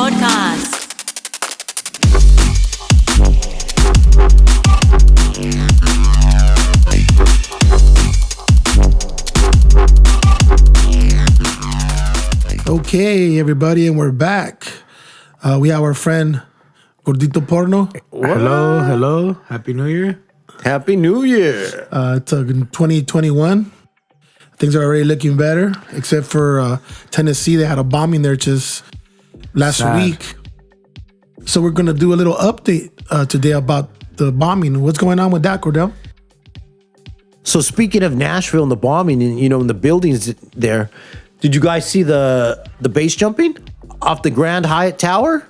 Podcast. Okay, everybody, and we're back. We have our friend Gordito Porno. Hello. Happy New Year. Happy New Year. It's 2021. Things are already looking better, except for Tennessee. They had a bombing there just last week. So we're going to do a little update today about the bombing. What's going on with that, Cordell? So speaking of Nashville and the bombing and, in the buildings there, did you guys see the base jumping off the Grand Hyatt Tower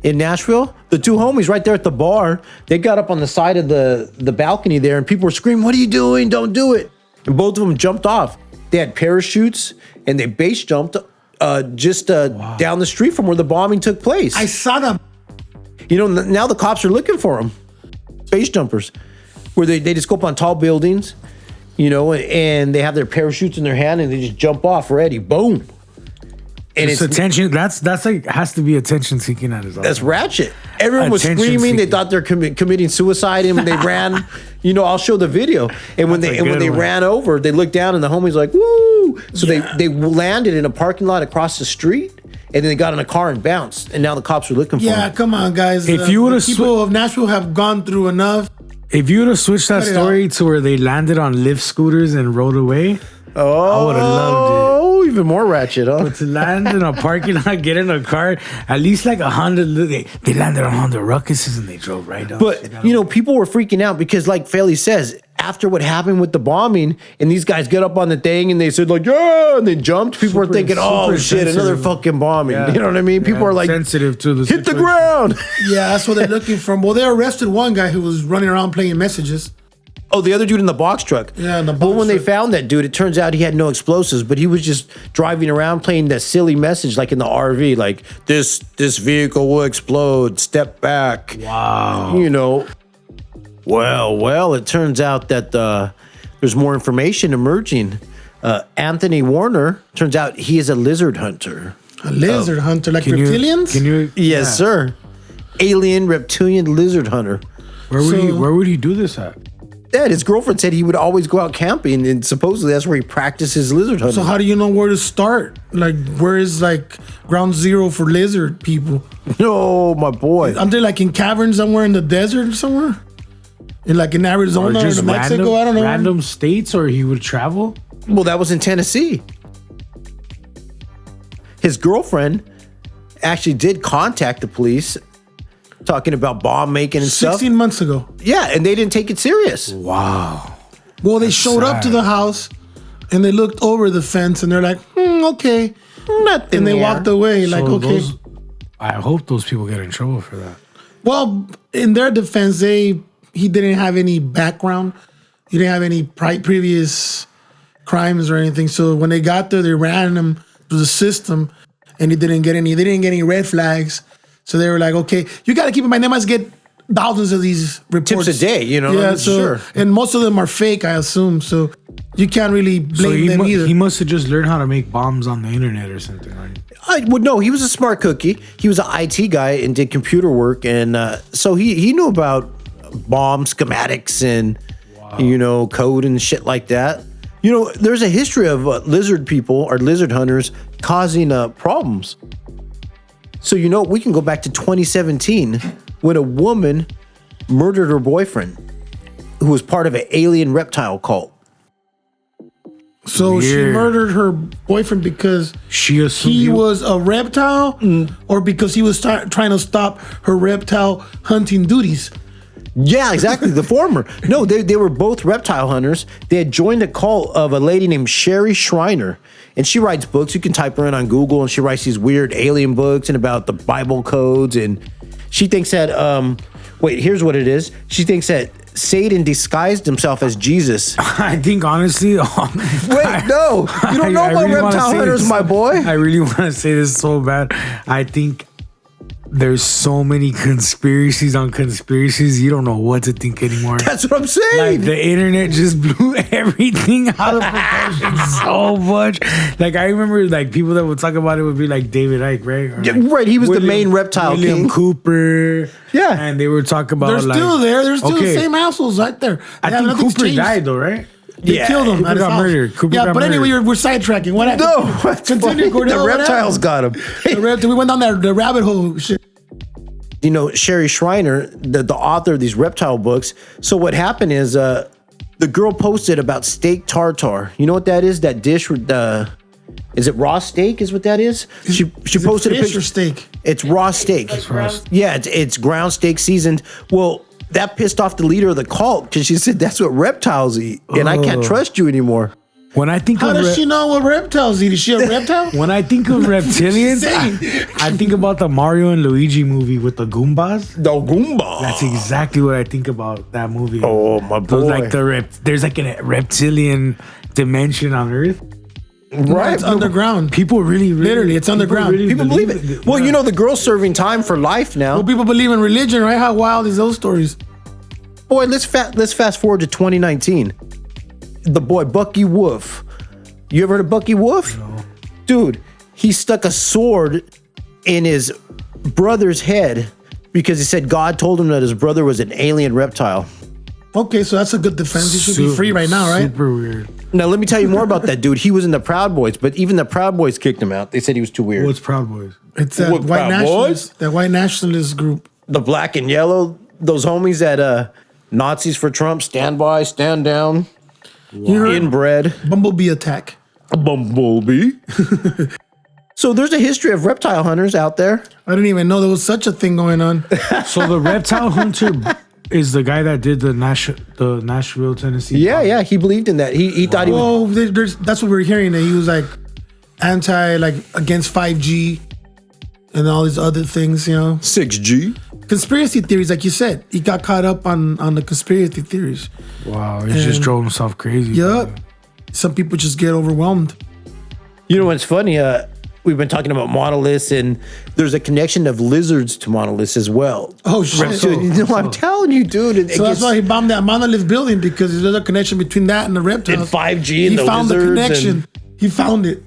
in Nashville? The two homies right there at the bar, they got up on the side of the balcony there and people were screaming, "What are you doing? Don't do it." And both of them jumped off. They had parachutes and they base jumped down the street from where the bombing took place. I saw them. Now the cops are looking for them. Base jumpers, where they just go up on tall buildings, and they have their parachutes in their hand and they just jump off ready. Boom. And it's attention. That's like has to be attention seeking at his office. That's ratchet. Everyone was screaming. They thought they're committing suicide, and they ran. I'll show the video. And when they ran over, they looked down, and the homies like, "Woo!" So they landed in a parking lot across the street, and then they got in a car and bounced. And now the cops are looking for them. Yeah, come on, guys. If you would have people of Nashville have gone through enough. If you would have switched that story to where they landed on lift scooters and rode away, I would have loved it. Oh, even more ratchet, huh? But to land in a parking lot, get in a car, at least like a Honda. They landed on Honda Ruckuses and they drove right up. But, people were freaking out because, like Feli says, after what happened with the bombing, and these guys got up on the thing and they said, like, yeah, and they jumped. People were thinking, oh, shit, another fucking bombing. Yeah. You know what I mean? People are like, sensitive to the hit the ground. Yeah, that's what they're looking for. Well, they arrested one guy who was running around playing messages. Oh, the other dude in the box truck. Yeah, in the box truck. But when they truck. found that dude, it turns out he had no explosives, but he was just driving around playing that silly message like in the RV, like, this vehicle will explode, step back. Wow. Well, it turns out that there's more information emerging. Anthony Warner, turns out he is a lizard hunter. A lizard hunter, like reptilians? Yes, sir. Alien reptilian lizard hunter. Where would he do this at? Dad, his girlfriend said he would always go out camping, and supposedly that's where he practices lizard hunting. So how do you know where to start? Like, where is ground zero for lizard people? No, my boy. Aren't they in caverns somewhere in the desert or somewhere? In Arizona or New Mexico? I don't know. Random states, or he would travel? Well, that was in Tennessee. His girlfriend actually did contact the police talking about bomb making and 16 months ago. Yeah, and they didn't take it serious. Wow. Well, they showed up to the house and they looked over the fence and they're like, okay. Nothing. And they walked away okay. I hope those people get in trouble for that. Well, in their defense, he didn't have any background. He didn't have any previous crimes or anything. So when they got there, they ran him through the system and they didn't get any red flags. So they were like, okay, you got to keep in mind, they must get thousands of these reports. Tips a day, Yeah, sure. And most of them are fake, I assume. So you can't really blame them either. He must have just learned how to make bombs on the internet or something, right? No, he was a smart cookie. He was an IT guy and did computer work. And so he knew about bomb schematics and, code and shit like that. There's a history of lizard people or lizard hunters causing problems. So, we can go back to 2017 when a woman murdered her boyfriend who was part of an alien reptile cult. So Weird. She murdered her boyfriend because he was a reptile or because he was trying to stop her reptile hunting duties? Yeah, exactly. The former. No, they were both reptile hunters. They had joined a cult of a lady named Sherry Shriner. And she writes books. You can type her in on Google, and she writes these weird alien books and about the Bible codes. And she thinks that, here's what it is. She thinks that Satan disguised himself as Jesus. I think, honestly... Wait, no. You don't know about reptile hunters, my boy. I really want to say this so bad. I think there's so many conspiracies on conspiracies. You don't know what to think anymore. That's what I'm saying. Like the internet just blew everything out of proportion so much. Like I remember, like people that would talk about it would be like David Icke, right? Or Yeah, like right, he was the main reptile William king. Cooper. Yeah. and they were talking about They're like, still there. They're still okay, the same assholes right there. I Yeah, think nothing's Cooper changed. died though, right? They Yeah, killed him. Cooper at his got house. murdered. Cooper yeah, got but anyway, murdered. we're sidetracking. What happened? No, that's Continue, funny. Cordelli, The what reptiles happened? got him. We went down the rabbit hole shit. You know, Sherry Schreiner, the author of these reptile books. So what happened is the girl posted about steak tartare. You know what that is? That dish with is it raw steak? Is what that is? She posted a Fish picture. or steak? It's raw steak. Yeah, it's ground steak seasoned. Well, that pissed off the leader of the cult because she said that's what reptiles eat, and I can't trust you anymore. When I think How of does she know what reptiles eat? Is she a reptile? when I think of reptilians, saying? I think about the Mario and Luigi movie with the Goombas. The Goomba. That's exactly what I think about that movie. Oh, my boy. Like there's like a reptilian dimension on Earth. right. It's underground. People really Literally, it's underground. People believe it. Well, you know, the girl's serving time for life now. Well, people believe in religion, right? How wild is those stories? Boy, let's fast forward to 2019. The boy Buckey Wolfe. You ever heard of Buckey Wolfe? No. Dude, he stuck a sword in his brother's head because he said God told him that his brother was an alien reptile. Okay, so that's a good defense. He should be free right now, right? Super weird. Now, let me tell you more about that dude. He was in the Proud Boys, but even the Proud Boys kicked him out. They said he was too weird. What's Proud Boys? It's that What, white Proud nationalist, that white nationalist group. The black and yellow, those homies that Nazis for Trump, stand by, stand down, inbred. Bumblebee attack. A bumblebee. So there's a history of reptile hunters out there. I didn't even know there was such a thing going on. So the reptile hunter is the guy that did the Nashville, Tennessee. Yeah, he believed in that. He thought he was. Oh, that's what we were hearing. That he was like against 5G and all these other things. 6G. Conspiracy theories, like you said, he got caught up on the conspiracy theories. Wow, he just drove himself crazy. Yup. Some people just get overwhelmed. You know what's funny? We've been talking about monoliths, and there's a connection of lizards to monoliths as well. Oh shit! I'm telling you, dude. So that's why he bombed that monolith building, because there's a connection between that and the reptiles. And 5G and he the found the lizards connection. He found it.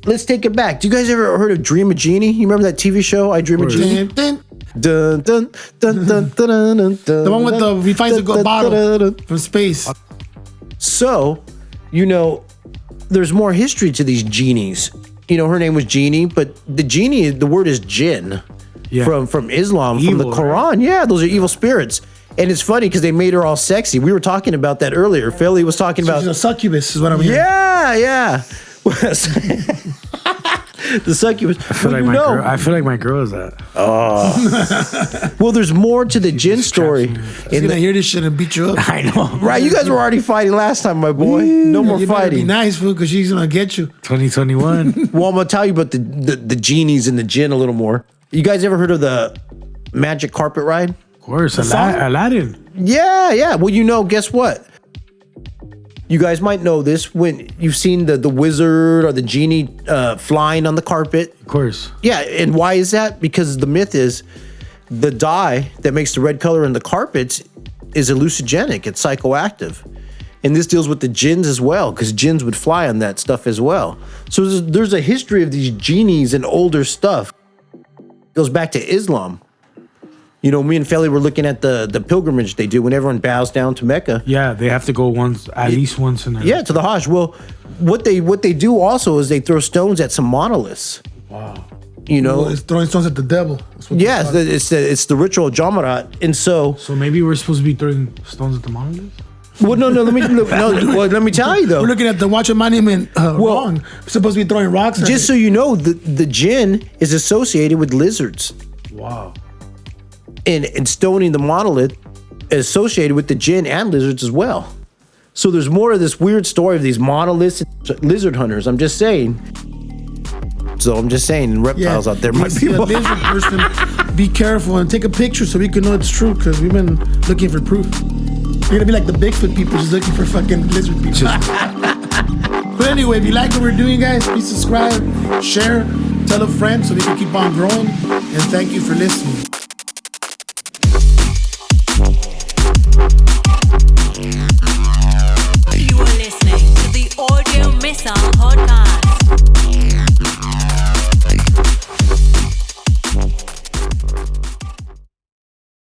Let's take it back. Do you guys ever heard of Dream of Genie? You remember that TV show, I Dream of Genie? Dun, Dun, dun. dun, dun, dun, dun, dun, dun, The one with he finds a good bottle from space. So, there's more history to these genies. Her name was Genie, but the genie, the word is Jinn from Islam, Evil, from the Quran. Right? Yeah, those are evil spirits. And it's funny because they made her all sexy. We were talking about that earlier. Philly was talking about. She's a succubus, is what I'm hearing. Yeah. The succubus. I feel like my girl is that. Well, there's more to the Jinn story. He's gonna hear this shit and beat you up. I know. Right, you guys were already fighting last time, my boy. No more You better be fighting. nice, fool, because she's gonna get you. 2021. Well, I'm gonna tell you about the genies and the Jinn a little more. You guys ever heard of the magic carpet ride? Of course, Aladdin. Yeah. Well, guess what? You guys might know this when you've seen the wizard or the genie flying on the carpet. Of course. Yeah, and why is that? Because the myth is the dye that makes the red color in the carpets is hallucinogenic. It's psychoactive. And this deals with the jinns as well, because jinns would fly on that stuff as well. So there's a history of these genies and older stuff. It goes back to Islam. Me and Feli were looking at the pilgrimage they do when everyone bows down to Mecca. Yeah, they have to go at least once in their Yeah, to the Hajj. Well, what they do also is they throw stones at some monoliths. Wow. Well, it's throwing stones at the devil. That's what Yeah, they call it. it's the ritual of Jamarat, and so. So maybe we're supposed to be throwing stones at the monolith? Well, no. Let me tell you though. We're looking at the Watcher Monument wrong. We're supposed to be throwing rocks at Just it. so you know, the Jinn is associated with lizards, Wow. and stoning the monolith is associated with the Jinn and lizards as well. So there's more of this weird story of these monoliths and lizard hunters. I'm just saying. Reptiles out there You might see be. a lizard person, be careful and take a picture so we can know it's true, because we've been looking for proof. You're gonna be like the Bigfoot people, just looking for fucking lizard people. But anyway, if you like what we're doing, guys, please subscribe, share, tell a friend so we can keep on growing. and thank you for listening. You are listening to the Audio Missile Podcast.